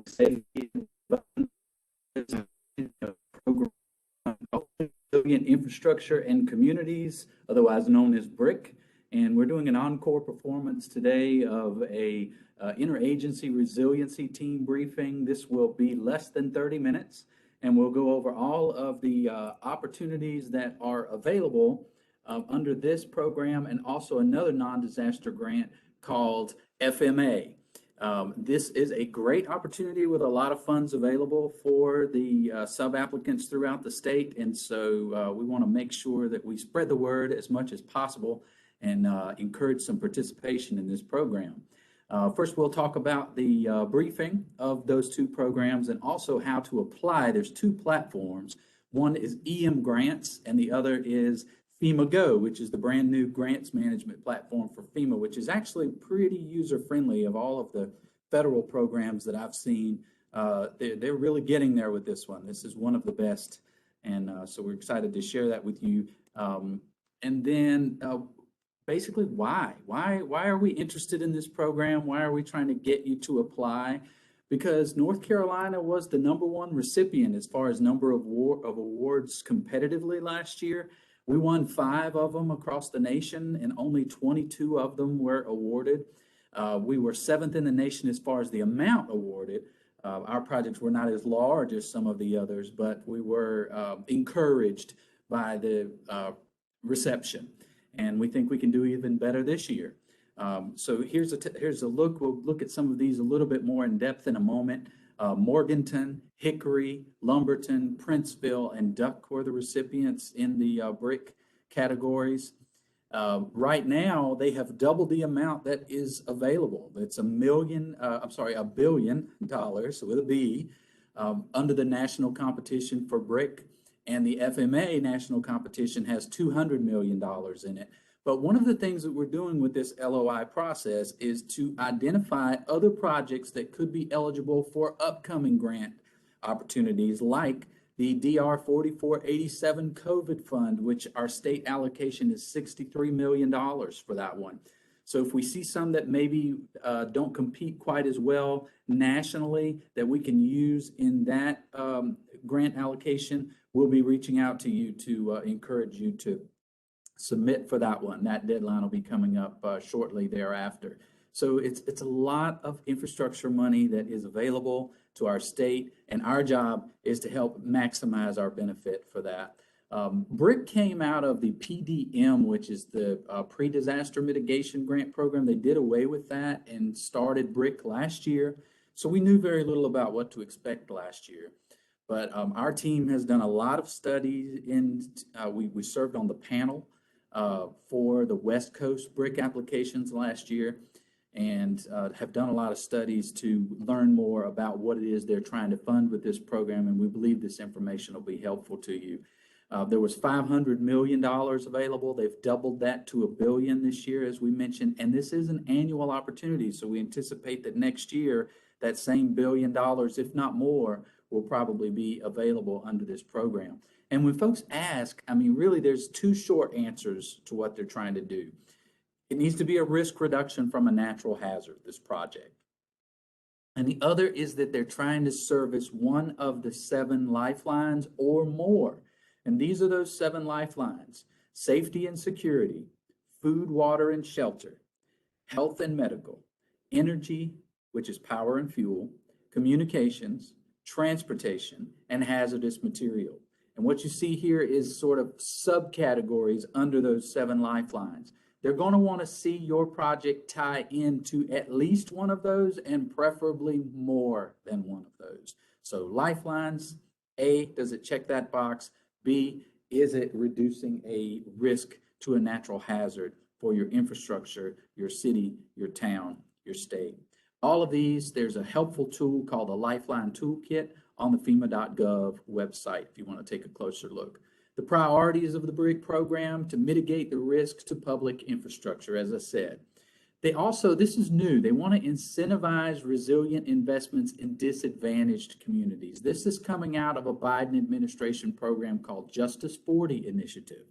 safety program, Resilient Infrastructure and Communities, otherwise known as BRIC. And we're doing an encore performance today of a interagency resiliency team briefing. This will be less than 30 minutes, and we'll go over all of the opportunities that are available under this program and also another non-disaster grant called FMA. This is a great opportunity with a lot of funds available for the sub-applicants throughout the state, and so we want to make sure that we spread the word as much as possible and encourage some participation in this program. First, we'll talk about the briefing of those two programs and also how to apply. There's two platforms. One is EM Grants, and the other is FEMA Go, which is the brand new grants management platform for FEMA, which is actually pretty user-friendly. Of all of the federal programs that I've seen, they're really getting there with this one. This is one of the best, and so we're excited to share that with you. And then basically, why are we interested in this program? Why are we trying to get you to apply? Because North Carolina was the #1 recipient as far as number of awards competitively last year. We won 5 of them across the nation, and only 22 of them were awarded. We were 7th in the nation as far as the amount awarded. Our projects were not as large as some of the others, but we were encouraged by the reception, and we think we can do even better this year. So here's a look. We'll look at some of these a little bit more in depth in a moment. Morganton, Hickory, Lumberton, Princeville, and Duck were the recipients in the BRIC categories. Right now, they have doubled the amount that is available. It's $1 billion with a B under the national competition for BRIC, and the FMA national competition has $200 million in it. But one of the things that we're doing with this LOI process is to identify other projects that could be eligible for upcoming grant opportunities, like the DR 4487 COVID fund, which our state allocation is $63 million for that one. So if we see some that maybe don't compete quite as well nationally that we can use in that grant allocation, we'll be reaching out to you to encourage you to submit for that one. That deadline will be coming up shortly thereafter. So it's a lot of infrastructure money that is available to our state, and our job is to help maximize our benefit for that. BRIC came out of the PDM, which is the pre-disaster mitigation grant program. They did away with that and started BRIC last year. So we knew very little about what to expect last year. But our team has done a lot of studies. We served on the panel for the West Coast BRIC applications last year, and have done a lot of studies to learn more about what it is they're trying to fund with this program, and we believe this information will be helpful to you. There was $500 million available. They've doubled that to $1 billion this year, as we mentioned, and this is an annual opportunity, so we anticipate that next year that same $1 billion, if not more, will probably be available under this program. And when folks ask, I mean, really, there's 2 short answers to what they're trying to do. It needs to be a risk reduction from a natural hazard, this project. And the other is that they're trying to service one of the 7 lifelines or more. And these are those 7 lifelines: safety and security, food, water, and shelter, health and medical, energy, which is power and fuel, communications, transportation, and hazardous material. And what you see here is sort of subcategories under those 7 lifelines. They're going to want to see your project tie into at least one of those, and preferably more than one of those. So lifelines, A, does it check that box? B, is it reducing a risk to a natural hazard for your infrastructure, your city, your town, your state? All of these, there's a helpful tool called the Lifeline Toolkit on the FEMA.gov website if you want to take a closer look. The priorities of the BRIC program: to mitigate the risks to public infrastructure, as I said. They also, this is new, they want to incentivize resilient investments in disadvantaged communities. This is coming out of a Biden administration program called Justice 40 Initiative.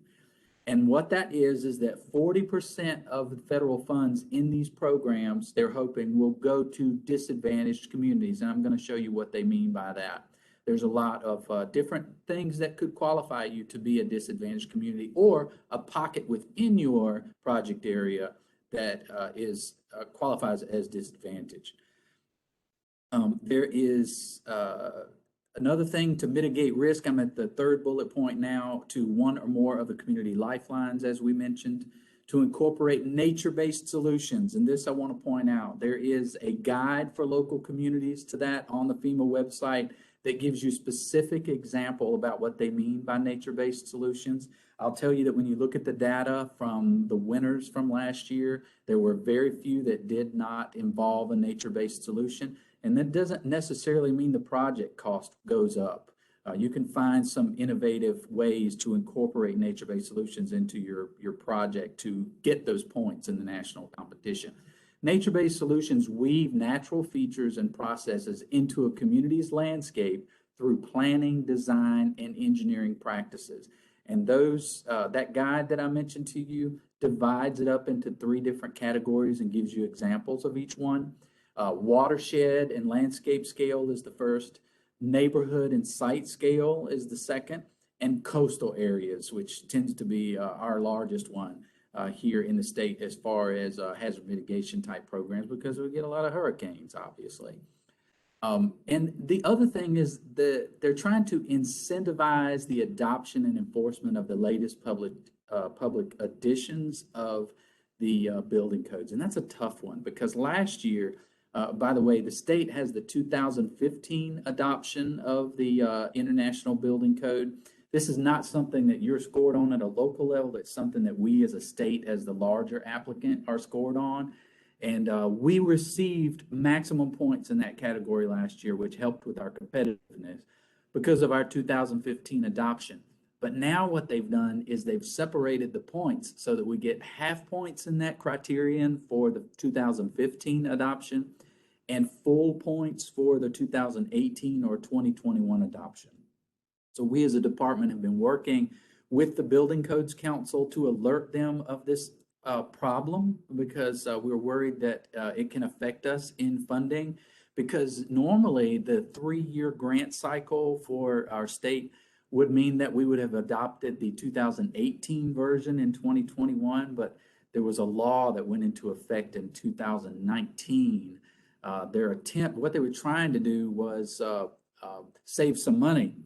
And what that is that 40% of the federal funds in these programs, they're hoping will go to disadvantaged communities. And I'm going to show you what they mean by that. There's a lot of different things that could qualify you to be a disadvantaged community or a pocket within your project area that qualifies as disadvantaged. There is another thing to mitigate risk. I'm at the third bullet point now, to one or more of the community lifelines, as we mentioned, to incorporate nature-based solutions. And this I want to point out, there is a guide for local communities to that on the FEMA website that gives you specific example about what they mean by nature-based solutions. I'll tell you that when you look at the data from the winners from last year, there were very few that did not involve a nature-based solution. And that doesn't necessarily mean the project cost goes up. You can find some innovative ways to incorporate nature-based solutions into your project to get those points in the national competition. Nature-based solutions weave natural features and processes into a community's landscape through planning, design, and engineering practices. And those that guide that I mentioned to you divides it up into 3 different categories and gives you examples of each one. Watershed and landscape scale is the first, neighborhood and site scale is the second, and coastal areas, which tends to be our largest one here in the state as far as hazard mitigation type programs, because we get a lot of hurricanes, obviously. And the other thing is that they're trying to incentivize the adoption and enforcement of the latest public editions of the building codes. And that's a tough one, because last year, by the way, the state has the 2015 adoption of the International Building Code. This is not something that you're scored on at a local level. It's something that we as a state, as the larger applicant, are scored on. And we received maximum points in that category last year, which helped with our competitiveness because of our 2015 adoption. But now what they've done is they've separated the points so that we get half points in that criterion for the 2015 adoption and full points for the 2018 or 2021 adoption. So we as a department have been working with the Building Codes Council to alert them of this problem, because we're worried that it can affect us in funding, because normally the 3-year grant cycle for our state would mean that we would have adopted the 2018 version in 2021, but there was a law that went into effect in 2019. What they were trying to do was save some money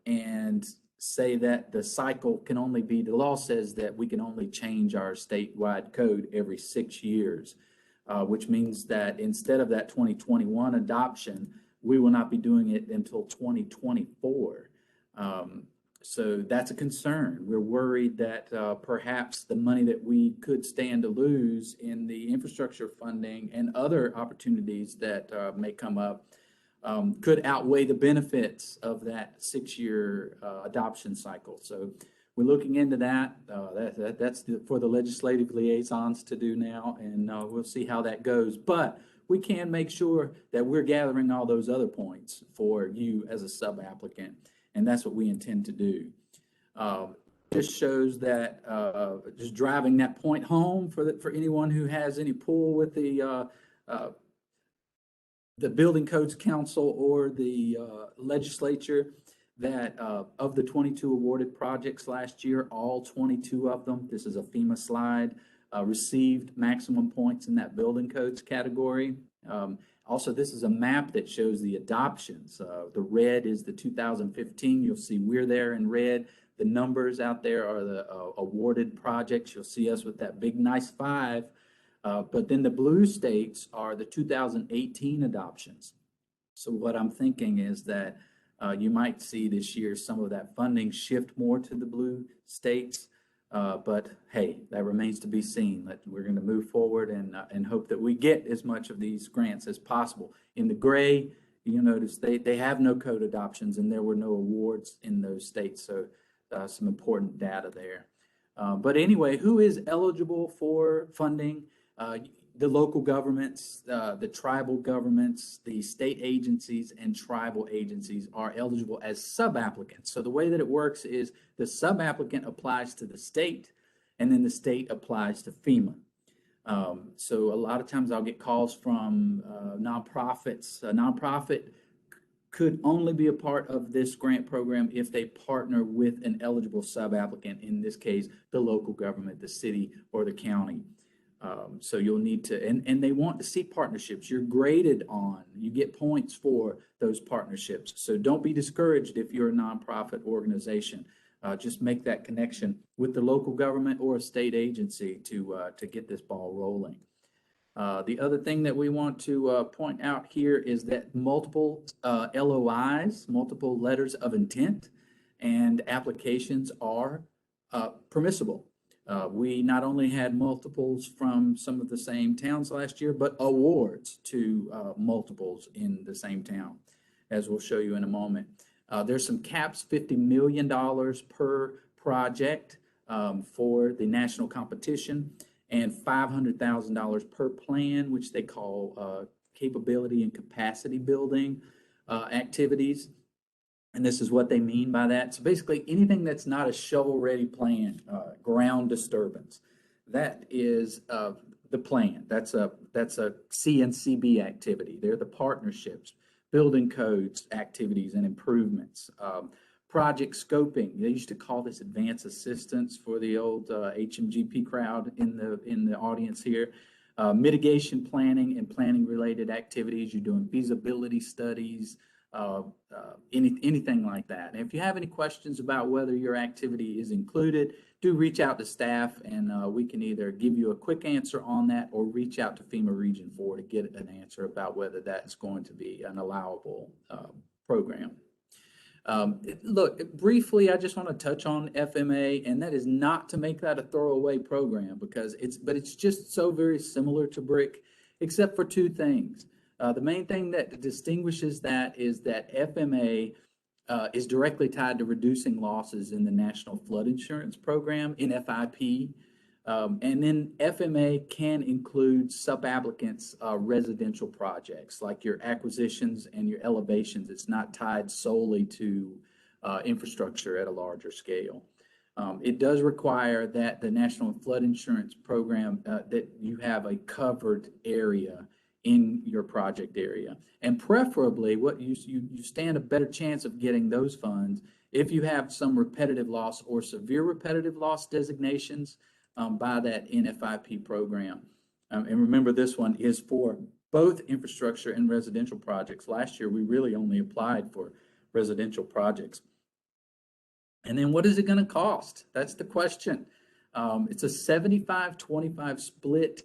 and say that the cycle can only be, the law says that we can only change our statewide code every 6 years, which means that instead of that 2021 adoption, we will not be doing it until 2024. So that's a concern. We're worried that perhaps the money that we could stand to lose in the infrastructure funding and other opportunities that may come up could outweigh the benefits of that 6-year adoption cycle. So we're looking into that. That's for the legislative liaisons to do now, and we'll see how that goes. But we can make sure that we're gathering all those other points for you as a sub-applicant, and that's what we intend to do. Just shows that just driving that point home for anyone who has any pull with the Building Codes Council or the legislature, that of the 22 awarded projects last year, all 22 of them, this is a FEMA slide, received maximum points in that building codes category. Also, this is a map that shows the adoptions. The red is the 2015. You'll see we're there in red. The numbers out there are the awarded projects. You'll see us with that big, nice 5. But then the blue states are the 2018 adoptions. So what I'm thinking is that you might see this year some of that funding shift more to the blue states. But hey, that remains to be seen. We're going to move forward and hope that we get as much of these grants as possible. In the gray, you'll notice they have no code adoptions and there were no awards in those states. So some important data there. But anyway, who is eligible for funding? the local governments, the tribal governments, the state agencies, and tribal agencies are eligible as sub-applicants. So the way that it works is the sub-applicant applies to the state, and then the state applies to FEMA. So a lot of times I'll get calls from nonprofits. A nonprofit could only be a part of this grant program if they partner with an eligible sub-applicant, in this case, the local government, the city, or the county. So you'll need to, and they want to see partnerships. You're graded on, you get points for those partnerships. So don't be discouraged if you're a nonprofit organization. Just make that connection with the local government or a state agency to get this ball rolling. The other thing that we want to point out here is that multiple LOIs, multiple letters of intent, and applications are permissible. We not only had multiples from some of the same towns last year, but awards to multiples in the same town, as we'll show you in a moment. There's some caps, $50 million per project for the national competition, and $500,000 per plan, which they call capability and capacity building activities. And this is what they mean by that. So basically anything that's not a shovel-ready plan, ground disturbance, that is the plan. That's a CNCB activity. They're the partnerships, building codes, activities, and improvements. Project scoping, they used to call this advanced assistance for the old HMGP crowd in the audience here. Mitigation planning and planning related activities. You're doing feasibility studies, anything like that. And if you have any questions about whether your activity is included, do reach out to staff, and we can either give you a quick answer on that or reach out to FEMA Region 4 to get an answer about whether that's going to be an allowable program. Look, briefly, I just want to touch on FMA, and that is not to make that a throwaway program, because it's just so very similar to BRIC, except for two things. The main thing that distinguishes that is that FMA is directly tied to reducing losses in the National Flood Insurance Program, in FIP. And then FMA can include sub-applicants' residential projects, like your acquisitions and your elevations. It's not tied solely to infrastructure at a larger scale. It does require that the National Flood Insurance Program, that you have a covered area in your project area. And preferably, what you stand a better chance of getting those funds if you have some repetitive loss or severe repetitive loss designations by that NFIP program. And remember, this one is for both infrastructure and residential projects. Last year, we really only applied for residential projects. And then what is it going to cost? That's the question. It's a 75-25 split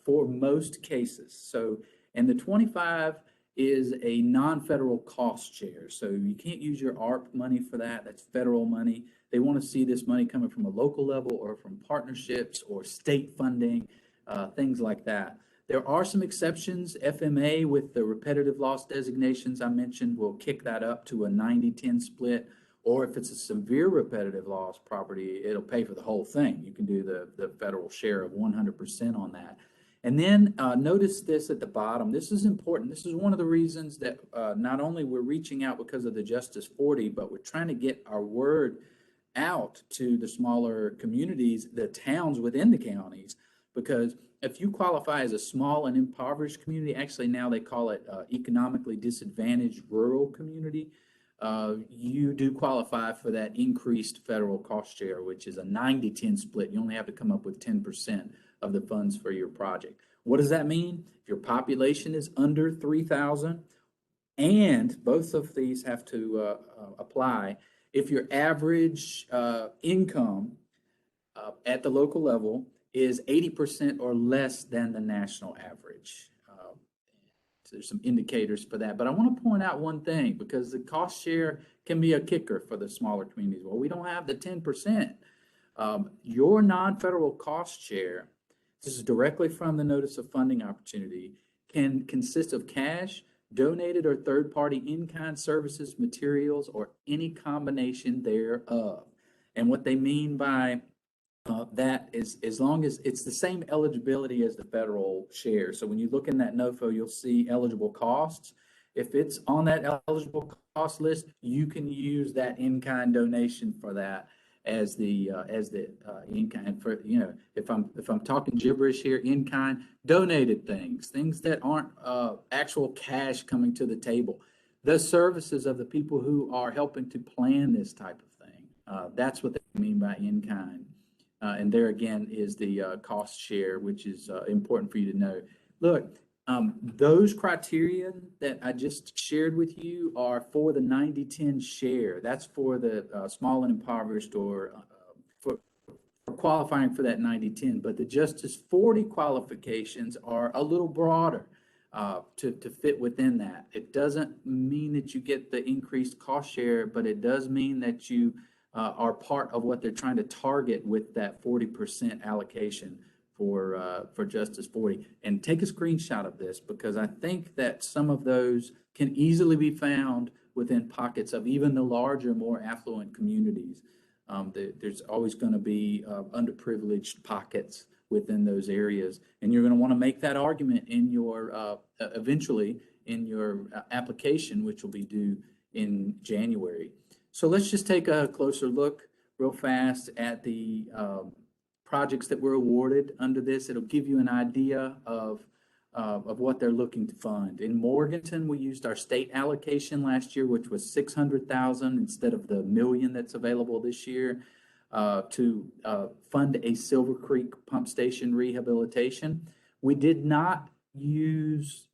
for most cases. So, and the 25 is a non-federal cost share. So you can't use your ARP money for that. That's federal money. They want to see this money coming from a local level or from partnerships or state funding, things like that. There are some exceptions. FMA with the repetitive loss designations I mentioned will kick that up to a 90-10 split. Or if it's a severe repetitive loss property, it'll pay for the whole thing. You can do the federal share of 100% on that. And then notice this at the bottom. This is important. This is one of the reasons that not only we're reaching out because of the Justice 40, but we're trying to get our word out to the smaller communities, the towns within the counties, because if you qualify as a small and impoverished community, actually now they call it economically disadvantaged rural community, you do qualify for that increased federal cost share, which is a 90-10 split. You only have to come up with 10% of the funds for your project. What does that mean? If your population is under 3,000, and both of these have to apply, if your average income at the local level is 80% or less than the national average. So there's some indicators for that. But I want to point out one thing, because the cost share can be a kicker for the smaller communities. Well, we don't have the 10%. Your non-federal cost share, this is directly from the Notice of Funding Opportunity, can consist of cash, donated or third-party in-kind services, materials, or any combination thereof. And what they mean by that is, as long as it's the same eligibility as the federal share. So when you look in that NOFO, you'll see eligible costs. If it's on that eligible cost list, you can use that in-kind donation for that as the in-kind. For, you know, if I'm talking gibberish here, in-kind donated things that aren't actual cash coming to the table. The services of the people who are helping to plan this type of thing. That's what they mean by in-kind. And there again is the cost share, which is important for you to know. Look, those criteria that I just shared with you are for the 90-10 share. That's for the small and impoverished, or for qualifying for that 90-10. But the Justice 40 qualifications are a little broader to fit within that. It doesn't mean that you get the increased cost share, but it does mean that you are part of what they're trying to target with that 40% allocation for Justice 40. And take a screenshot of this, because I think that some of those can easily be found within pockets of even the larger, more affluent communities. There's always going to be underprivileged pockets within those areas, and you're going to want to make that argument in your eventually in your application, which will be due in January. So let's just take a closer look real fast at the projects that were awarded under this. It'll give you an idea of what they're looking to fund. In Morganton, we used our state allocation last year, which was $600,000 instead of the $1 million that's available this year, to fund a Silver Creek pump station rehabilitation. We did not use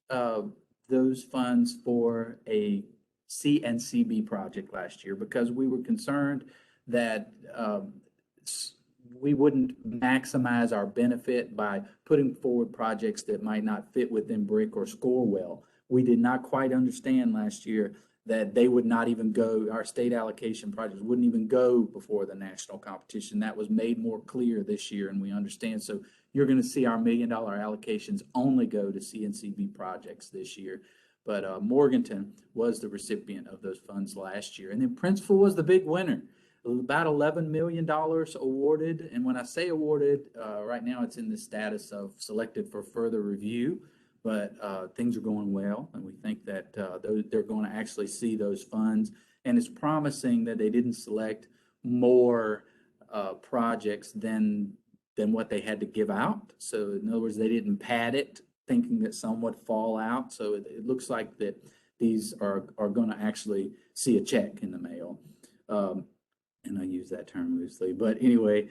those funds for a CNCB project last year because we were concerned that we wouldn't maximize our benefit by putting forward projects that might not fit within BRIC or score well. We did not quite understand last year that they would not even go, our state allocation projects wouldn't even go before the national competition. That was made more clear this year, and we understand. So you're going to see our $1 million allocations only go to CNCB projects this year. But Morganton was the recipient of those funds last year. And then Princeville was the big winner, about $11 million awarded. And when I say awarded, right now it's in the status of selected for further review, but things are going well. And we think that they're going to actually see those funds. And it's promising that they didn't select more projects than what they had to give out. So in other words, they didn't pad it, thinking that some would fall out. So it looks like that these are going to actually see a check in the mail. And I use that term loosely. But anyway,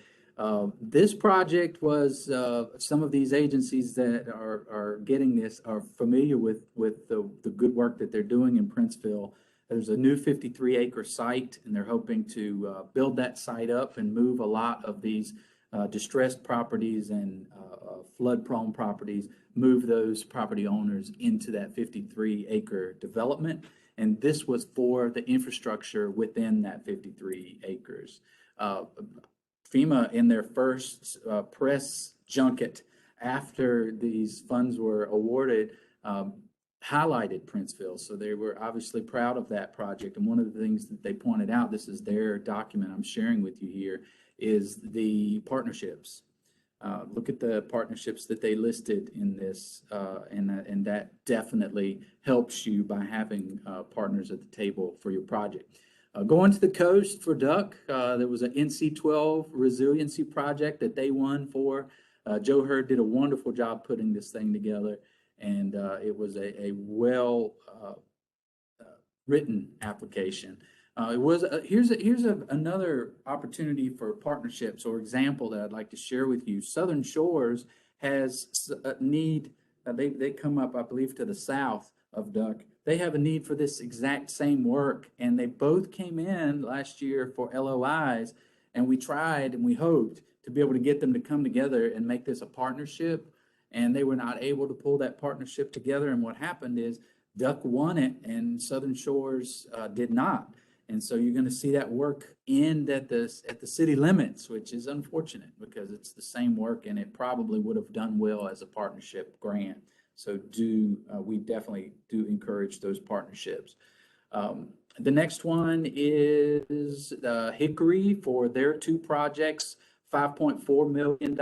this project was, some of these agencies that are getting this are familiar with the good work that they're doing in Princeville. There's a new 53-acre site, and they're hoping to build that site up and move a lot of these distressed properties and flood-prone properties, move those property owners into that 53-acre development. And this was for the infrastructure within that 53 acres. FEMA, in their first press junket after these funds were awarded, highlighted Princeville. So they were obviously proud of that project. And one of the things that they pointed out, this is their document I'm sharing with you here, is the partnerships. Look at the partnerships that they listed in this, and that definitely helps you by having partners at the table for your project. Going to the coast for Duck, there was an NC-12 resiliency project that they won for. Joe Hurd did a wonderful job putting this thing together, and it was a well written application. Here's another opportunity for partnerships or example that I'd like to share with you. Southern Shores has a need. They come up, I believe, to the south of Duck. They have a need for this exact same work, and they both came in last year for LOIs, and we tried and we hoped to be able to get them to come together and make this a partnership, and they were not able to pull that partnership together. And what happened is Duck won it, and Southern Shores did not. And so you're going to see that work end at the city limits, which is unfortunate because it's the same work and it probably would have done well as a partnership grant. So we definitely do encourage those partnerships. The next one is Hickory for their two projects $5.4 million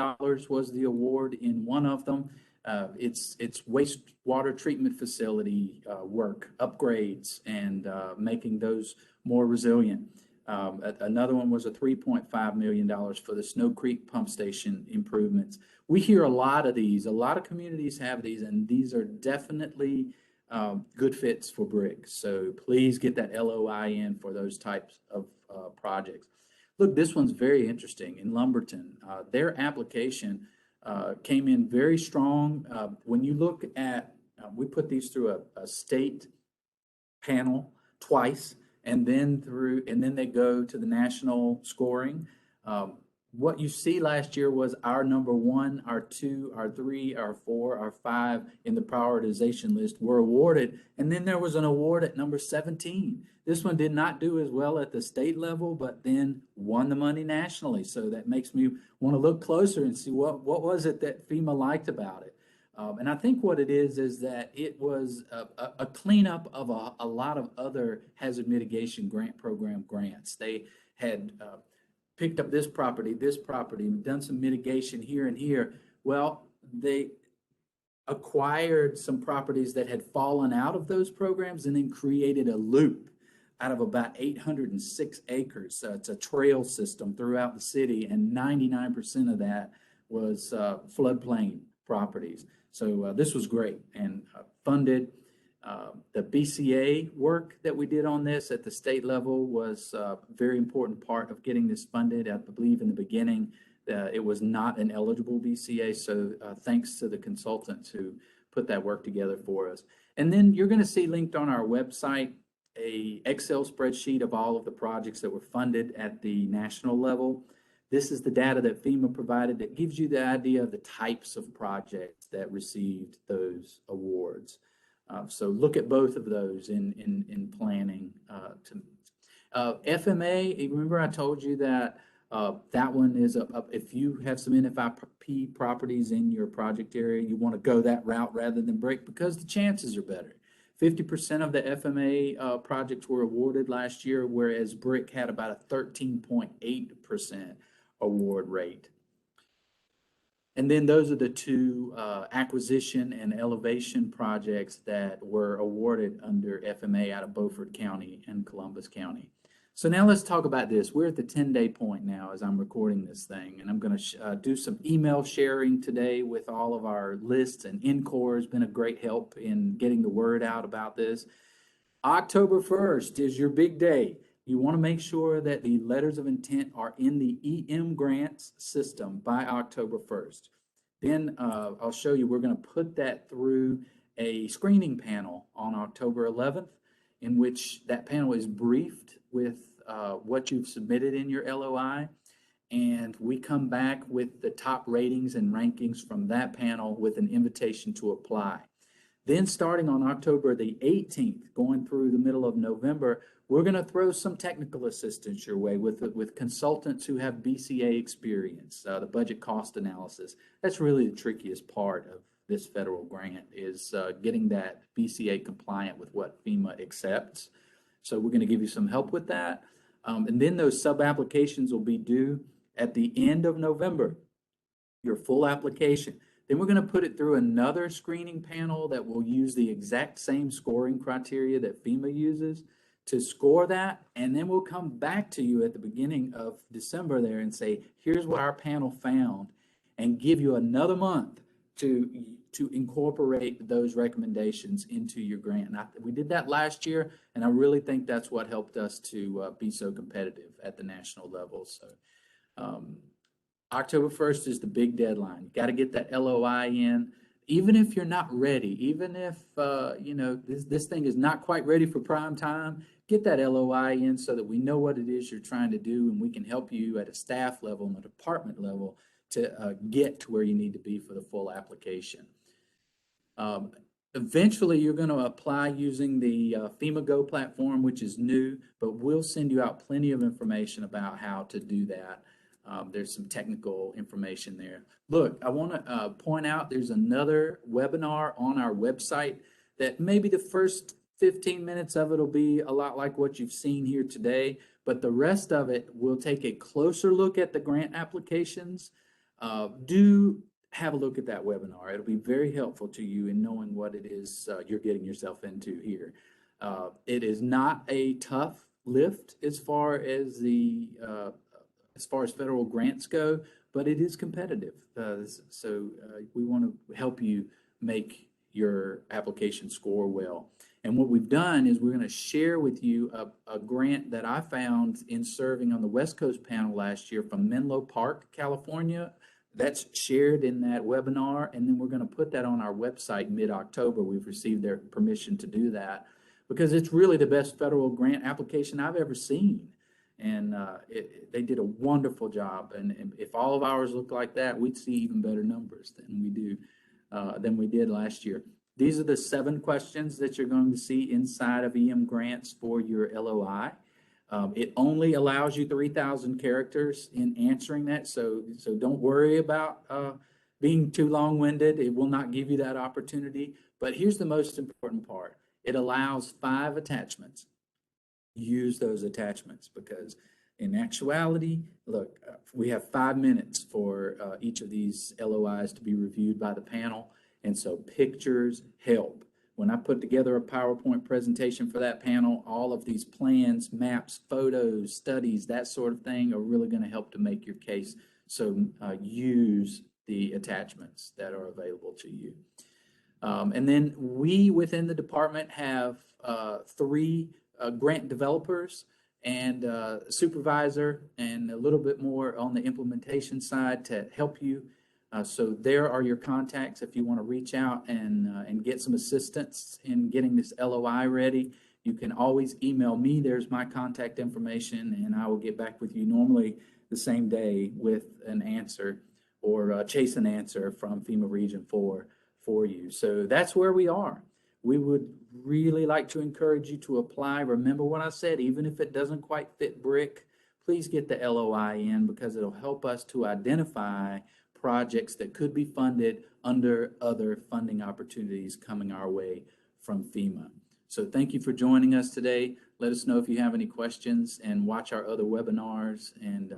was the award in one of them. It's wastewater treatment facility work, upgrades, and making those more resilient. Another one was a $3.5 million for the Snow Creek pump station improvements. We hear a lot of these. A lot of communities have these, and these are definitely good fits for BRIC. So please get that LOI in for those types of projects. Look, this one's very interesting in Lumberton. Their application came in very strong. When you look at, we put these through a state panel twice, and then they go to the national scoring. What you see last year was our number 1, our 2, our 3, our 4, our 5 in the prioritization list were awarded, and then there was an award at number 17. This one did not do as well at the state level, but then won the money nationally. So that makes me want to look closer and see what was it that FEMA liked about it. And I think what it is that it was a cleanup of a lot of other hazard mitigation grant program grants. They had picked up this property, done some mitigation here and here. Well, they acquired some properties that had fallen out of those programs and then created a loop out of about 806 acres. So it's a trail system throughout the city, and 99% of that was floodplain properties. So this was great and funded. The BCA work that we did on this at the state level was a very important part of getting this funded. I believe in the beginning it was not an eligible BCA, so thanks to the consultants who put that work together for us. And then you're going to see linked on our website a Excel spreadsheet of all of the projects that were funded at the national level. This is the data that FEMA provided that gives you the idea of the types of projects that received those awards. So look at both of those in planning. FMA, remember I told you that that one is if you have some NFIP properties in your project area, you want to go that route rather than BRIC because the chances are better. 50% of the FMA projects were awarded last year, whereas BRIC had about a 13.8% award rate. And then those are the two acquisition and elevation projects that were awarded under FMA out of Beaufort County and Columbus County. So now let's talk about this. We're at the 10-day point now as I'm recording this thing, and I'm going to do some email sharing today with all of our lists, and NCORE has been a great help in getting the word out about this. October 1st is your big day. You want to make sure that the letters of intent are in the EM grants system by October 1st. Then I'll show you, we're going to put that through a screening panel on October 11th, in which that panel is briefed with what you've submitted in your LOI. And we come back with the top ratings and rankings from that panel with an invitation to apply. Then starting on October the 18th, going through the middle of November, we're going to throw some technical assistance your way with consultants who have BCA experience, the budget cost analysis. That's really the trickiest part of this federal grant is getting that BCA compliant with what FEMA accepts. So we're going to give you some help with that. And then those sub-applications will be due at the end of November, your full application. Then we're going to put it through another screening panel that will use the exact same scoring criteria that FEMA uses to score that. And then we'll come back to you at the beginning of December there and say, here's what our panel found, and give you another month to incorporate those recommendations into your grant. We did that last year, and I really think that's what helped us to be so competitive at the national level. So October 1st is the big deadline. You got to get that LOI in. Even if you're not ready, even if you know this thing is not quite ready for prime time, get that LOI in so that we know what it is you're trying to do, and we can help you at a staff level and a department level to get to where you need to be for the full application. Eventually, you're going to apply using the FEMA Go platform, which is new, but we'll send you out plenty of information about how to do that. There's some technical information there. Look, I want to point out there's another webinar on our website that maybe the first 15 minutes of it will be a lot like what you've seen here today, But the rest of it, we'll take a closer look at the grant applications. Do have a look at that webinar. It'll be very helpful to you in knowing what it is you're getting yourself into here. It is not a tough lift as far as federal grants go, but it is competitive. So we want to help you make your application score well. And what we've done is we're going to share with you a grant that I found in serving on the West Coast panel last year from Menlo Park, California. That's shared in that webinar, and then we're going to put that on our website mid-October. We've received their permission to do that because it's really the best federal grant application I've ever seen. And they did a wonderful job. And if all of ours look like that, we'd see even better numbers than we did last year. These are the 7 questions that you're going to see inside of EM grants for your LOI. It only allows you 3,000 characters in answering that, so don't worry about being too long-winded. It will not give you that opportunity. But here's the most important part. It allows 5 attachments. Use those attachments because in actuality, look, we have 5 minutes for each of these LOIs to be reviewed by the panel. And so pictures help. When I put together a PowerPoint presentation for that panel, all of these plans, maps, photos, studies, that sort of thing are really going to help to make your case. So use the attachments that are available to you. And then we within the department have 3 grant developers and supervisor and a little bit more on the implementation side to help you. So there are your contacts if you want to reach out and get some assistance in getting this LOI ready. You can always email me. There's my contact information, and I will get back with you normally the same day with an answer or chase an answer from FEMA Region 4 for you. So that's where we are. We would really like to encourage you to apply. Remember what I said, even if it doesn't quite fit BRIC, please get the LOI in because it'll help us to identify projects that could be funded under other funding opportunities coming our way from FEMA. So thank you for joining us today. Let us know if you have any questions and watch our other webinars, and